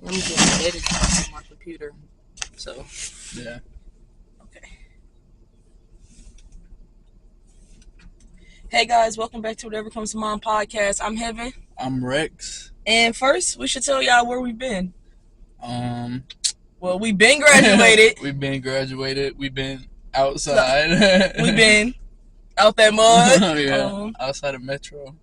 Let me just edit this on my computer. So, Yeah. okay. Hey guys, welcome back to Whatever Comes to Mind podcast. I'm Heaven. I'm Rex. And first, we should tell y'all where we've been. Um, Well, we've been graduated. We've been graduated. We've been outside. We've been out that mud. Yeah, outside of Metro.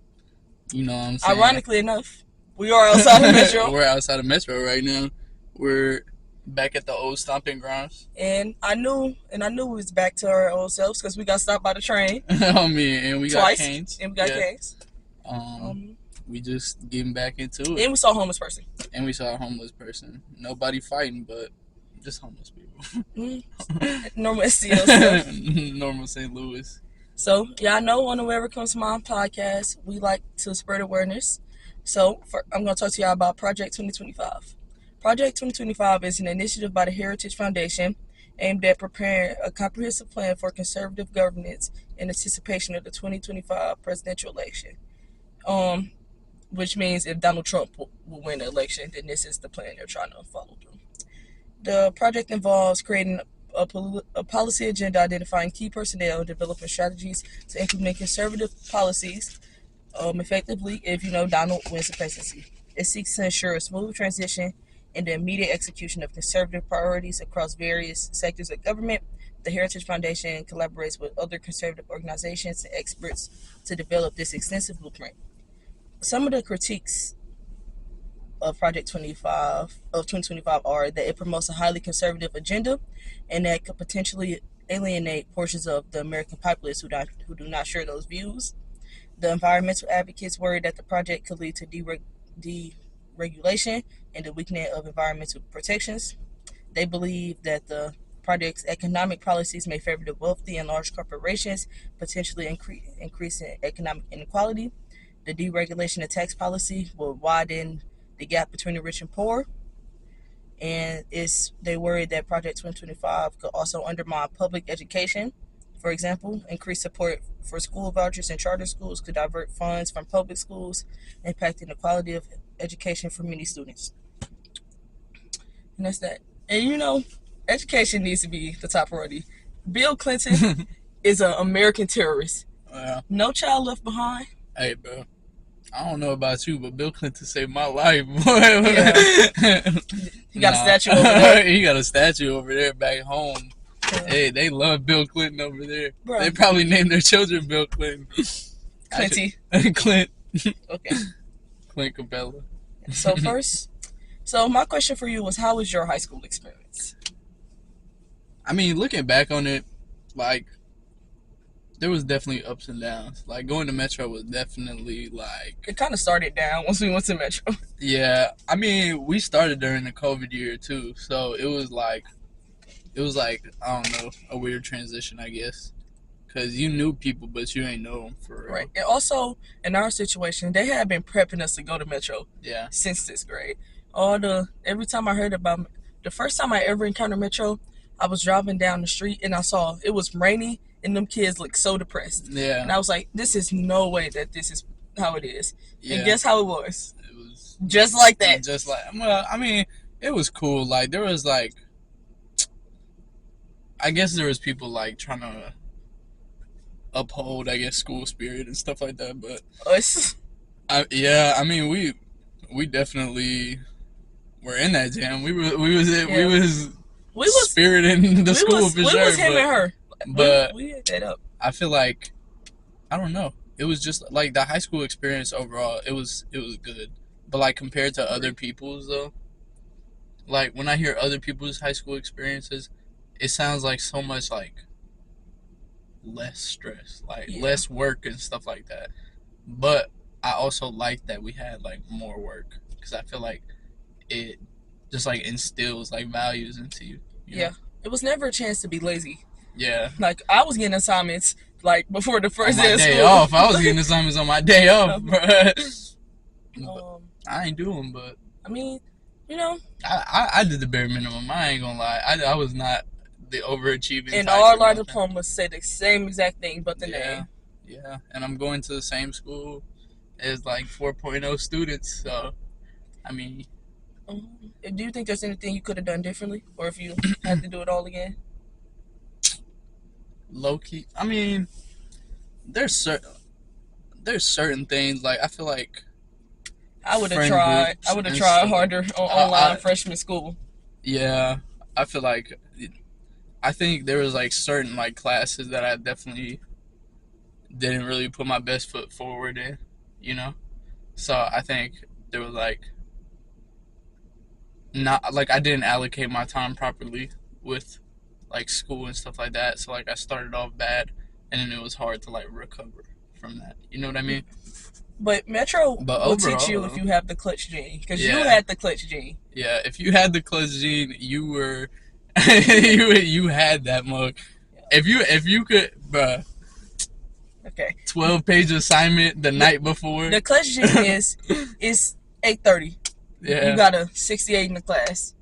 You know what I'm saying? Ironically enough, we are outside of Metro. We're outside of Metro right now. We're back at the old stomping grounds. And I knew we was back to our old selves because we got stopped by the train. I mean, and we twice, got canes. And we got canes. We just getting back into it. And we saw a homeless person. Nobody fighting, but just homeless people. Normal STL stuff. Normal St. Louis. So, y'all know on the Wherever Comes to Mind podcast, we like to spread awareness. So, I'm going to talk to y'all about Project 2025. Project 2025 is an initiative by the Heritage Foundation aimed at preparing a comprehensive plan for conservative governance in anticipation of the 2025 presidential election. Which means if Donald Trump will win the election, then this is the plan they're trying to follow through. The project involves creating a policy agenda identifying key personnel, developing strategies to implement conservative policies effectively if Donald wins the presidency. It seeks to ensure a smooth transition and the immediate execution of conservative priorities across various sectors of government. The Heritage Foundation collaborates with other conservative organizations and experts to develop this extensive blueprint. Some of the critiques of Project 2025 are that it promotes a highly conservative agenda and that could potentially alienate portions of the American populace who do not share those views. The environmental advocates worry that the project could lead to deregulation and the weakening of environmental protections. They believe that the project's economic policies may favor the wealthy and large corporations, potentially increasing economic inequality. The deregulation of tax policy will widen the gap between the rich and poor. And they worry that Project 2025 could also undermine public education. For example, increased support for school vouchers and charter schools could divert funds from public schools, impacting the quality of education for many students. And that's that. And education needs to be the top priority. Bill Clinton is an American terrorist. Yeah. No child left behind. Hey, bro. I don't know about you, but Bill Clinton saved my life. Yeah. He got a statue over there. He got a statue over there back home. Yeah. Hey, they love Bill Clinton over there. Bro. They probably named their children Bill Clinton. Clinty. Clint. Okay. Clint Capella. So my question for you was, how was your high school experience? I mean, looking back on it, there was definitely ups and downs. Going to Metro was definitely it kind of started down once we went to Metro. Yeah, I mean, we started during the COVID year too, so it was I don't know, a weird transition, I guess, because you knew people, but you ain't know them for real. Right, and also in our situation, they had been prepping us to go to Metro. Yeah. Since 6th grade. Every time I heard about the first time I ever encountered Metro, I was driving down the street and I saw it was rainy. And them kids look so depressed. Yeah. And I was like, this is no way that this is how it is. Yeah. And guess how it was? It was just like that. I mean, it was cool. There was I guess there was people trying to uphold, I guess, school spirit and stuff like that. But us? I mean, we definitely were in that jam. We was spiriting the school for sure. We was him and her. But we had that up. I feel I don't know. It was just the high school experience overall. It was good, but compared to other people's though, when I hear other people's high school experiences, it sounds like so much less stress, less work and stuff like that. But I also like that we had more work because I feel it just instills values into you. You know? It was never a chance to be lazy. Yeah. I was getting assignments before the first day of school. Day off. I was getting assignments on my day off, bro. I ain't doing, but I mean, I did the bare minimum. I ain't gonna lie. I was not the overachieving. And all our diplomas say the same exact thing, but the name. Yeah, and I'm going to the same school as 4.0 students. So, I mean, Do you think there's anything you could have done differently, or if you had to do it all again? Low key. I mean, there's certain there's certain things like I feel like I would have friend tried. I groups would have and tried stuff like harder on online I freshman school. yeah, I feel like I think there was like certain like classes that I definitely didn't really put my best foot forward in, you know. So I think there was like not like I didn't allocate my time properly with like school and stuff like that. So like I started off bad, and then it was hard to like recover from that. You know what I mean? But Metro But will teach you if overall, you have the clutch gene, because you yeah, had the clutch gene. yeah. If you had the clutch gene, you were you had that mug. If you could, bruh, Okay. 12-page assignment the The night before. the clutch gene is 8:30. You Yeah. got a 68 in the class.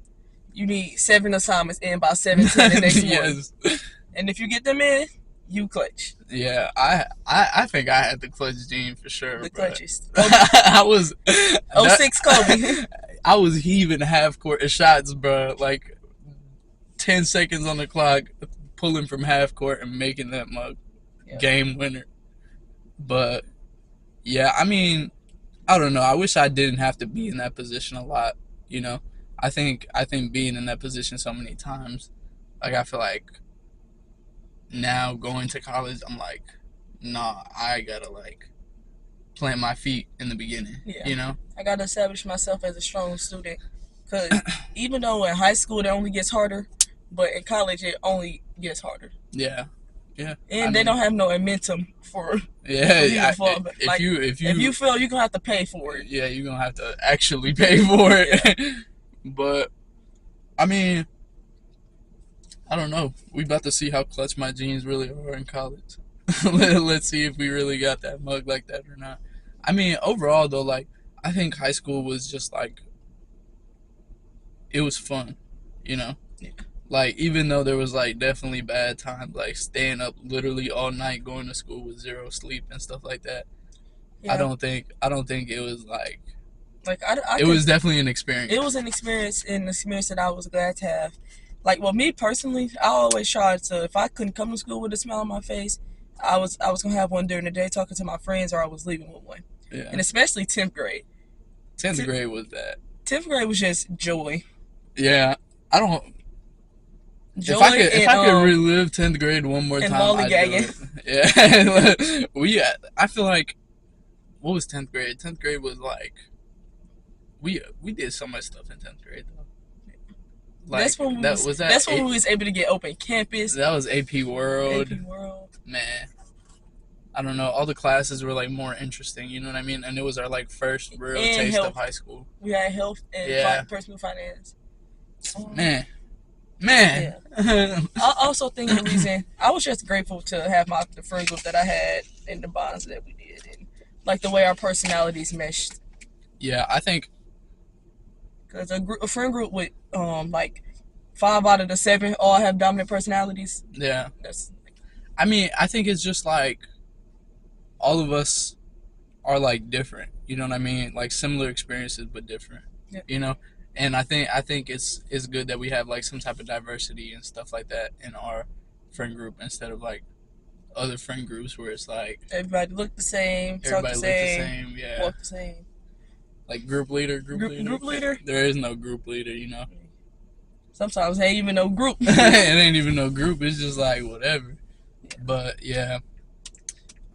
You need 7 assignments in by 7:10 the next morning. Yes. And if you get them in, you clutch. Yeah, I think I had the clutch gene for sure, The bro. clutches. I was Oh that, six Kobe. I was heaving half court shots, bro. Like 10 seconds on the clock, pulling from half court and making that mug Yeah. game winner. But yeah, I mean, I don't know. I wish I didn't have to be in that position a lot. You know, I think being in that position so many times, like I feel like now going to college, I'm like, nah, I gotta like plant my feet in the beginning. Yeah. You know? I got to establish myself as a strong student. Because even though in high school it only gets harder, but in college it only gets harder. Yeah, yeah. I And they don't mean, have no momentum for yeah. you to fall. But If like, you if if you you fail, you're going to have to pay for it. yeah, you're gonna have to actually pay for Yeah. it. But I mean, I don't know. We about to see how clutch my jeans really are in college. Let's see if we really got that mug like that or not. I mean, overall though, like I think high school was just like it was fun, you know. Yeah. Like even though there was like definitely bad times, like staying up literally all night going to school with zero sleep and stuff like that. Yeah. I don't think it was like Like, I it could. was definitely an It experience. was an experience that I was glad to have. Like, well, me personally, I always tried to. If I couldn't come to school with a smile on my face, I was gonna have one during the day talking to my friends, or I was leaving with one. Yeah. And especially 10th grade. 10th grade was that. 10th grade was just joy, Yeah. I don't joy if I could relive 10th grade one more and time, I'd do lollygagging. it. Yeah. I feel like what was 10th grade? 10th grade was like we did so much stuff in 10th grade though. Like that was that that's when we was able to get open campus, that was AP World. AP World. Man, I don't know. All the classes were like more interesting. You know what I mean? And it was our like first real And taste health. of high school. We had health and Yeah. personal finance. Man, man. I also think the reason I was just grateful to have the friend group that I had and the bonds that we did, and like the way our personalities meshed. Yeah, I think Because a friend group with like 5 out of the 7 all have dominant personalities. yeah. That's I mean, I think it's just like all of us are like different. You know what I mean? Like similar experiences but different. yeah. You know? And I think it's good that we have like some type of diversity and stuff like that in our friend group instead of like other friend groups where it's like Everybody look the same, talk everybody the looks the same, same. Yeah. walk the same. Like group leader. Group leader. There is no group leader, you know. Sometimes they ain't even no group. It ain't even no group. It's just like whatever. But yeah,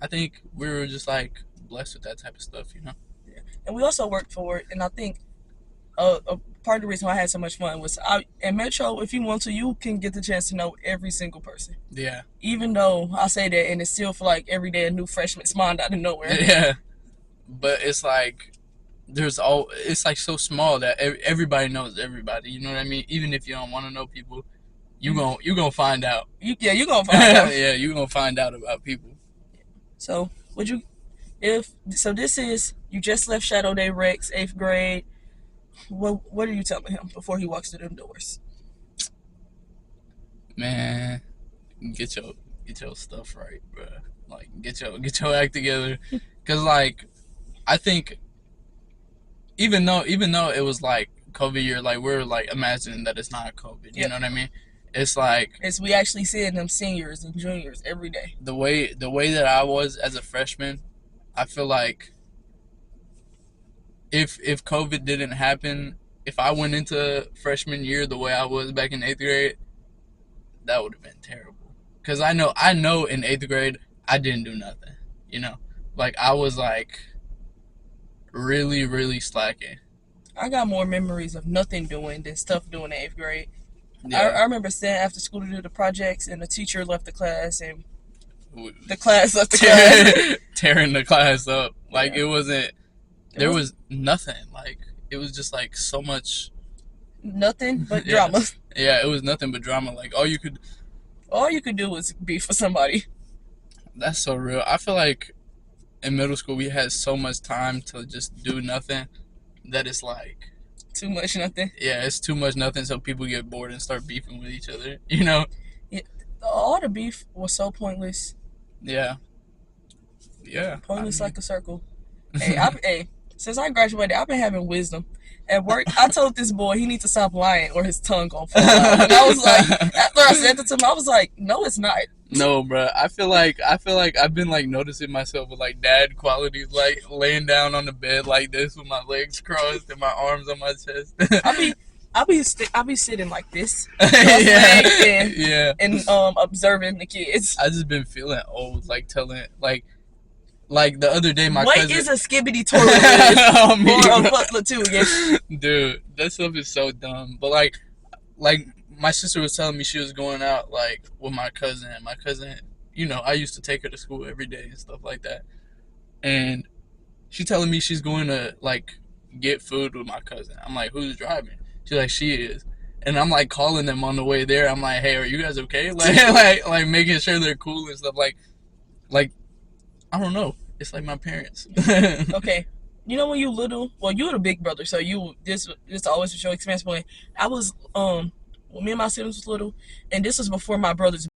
I think we were just like blessed with that type of stuff, you know. And we also worked for it. And I think a part of the reason why I had so much fun was in Metro, if you want to, you can get the chance to know every single person. Yeah. Even though I say that, and it still feel like every day a new freshman spawned out of nowhere. Yeah. But it's like it's like so small that everybody knows everybody. You know what I mean? Even if you don't want to know people, you gonna find out. You gonna find out. Yeah, you gonna find out about people. So this is you just left Shadow Day Rex 8th grade. What are you telling him before he walks through them doors? Man, get your stuff right, bro. Like get your act together, cause like I think even though it was like COVID year, like we're like imagining that it's not COVID. You Yep. know what I mean? It's like As we actually seeing them seniors and juniors every day. the way that I was as a freshman. I feel like if COVID didn't happen, if I went into freshman year the way I was back in eighth grade, that would have been terrible. Cause I know in eighth grade I didn't do nothing. You know, like I was like really really slacking. I got more memories of nothing doing than stuff doing in eighth grade. I Yeah, remember staying after school to do the projects, and the teacher left the class, and the class left the class. tearing the class up. Like Yeah, it wasn't. it There was was nothing. Like it was just like so much. nothing but Yeah, drama. yeah. It was nothing but drama. Like all you could. All you could do was be for somebody. That's so real. I feel like in middle school we had so much time to just do nothing that it's like, Too much nothing. yeah, it's too much nothing, so people get bored and start beefing with each other. You know? Yeah, all the beef was so pointless. Yeah, yeah. I Pointless mean, like a circle. Hey, since I graduated, I've been having wisdom. At work, I told this boy he needs to stop lying or his tongue gonna fall out. And I was like, after I said that to him, I was like, no, it's not. no, bro. I feel like I've been like noticing myself with like dad qualities, like laying down on the bed like this with my legs crossed and my arms on my chest. I be, I be sitting like this, Yeah, cross-legged, and yeah. observing the kids. I just been feeling old, like telling like the other day my What cousin. is a skibbity toilet Oh, me, or a bro. butler too? Yeah. Dude, that stuff is so dumb. But like my sister was telling me she was going out like with my cousin. My cousin, I used to take her to school every day and stuff like that. And she telling me she's going to like get food with my cousin. I'm like, who's driving? She's like, she is. And I'm like calling them on the way there. I'm like, hey, are you guys okay? Like making sure they're cool and stuff. Like I don't know. It's like my parents. Okay. You know when you little, well, you were the big brother, so this always was your experience. But I was when me and my siblings was little, and this was before my brothers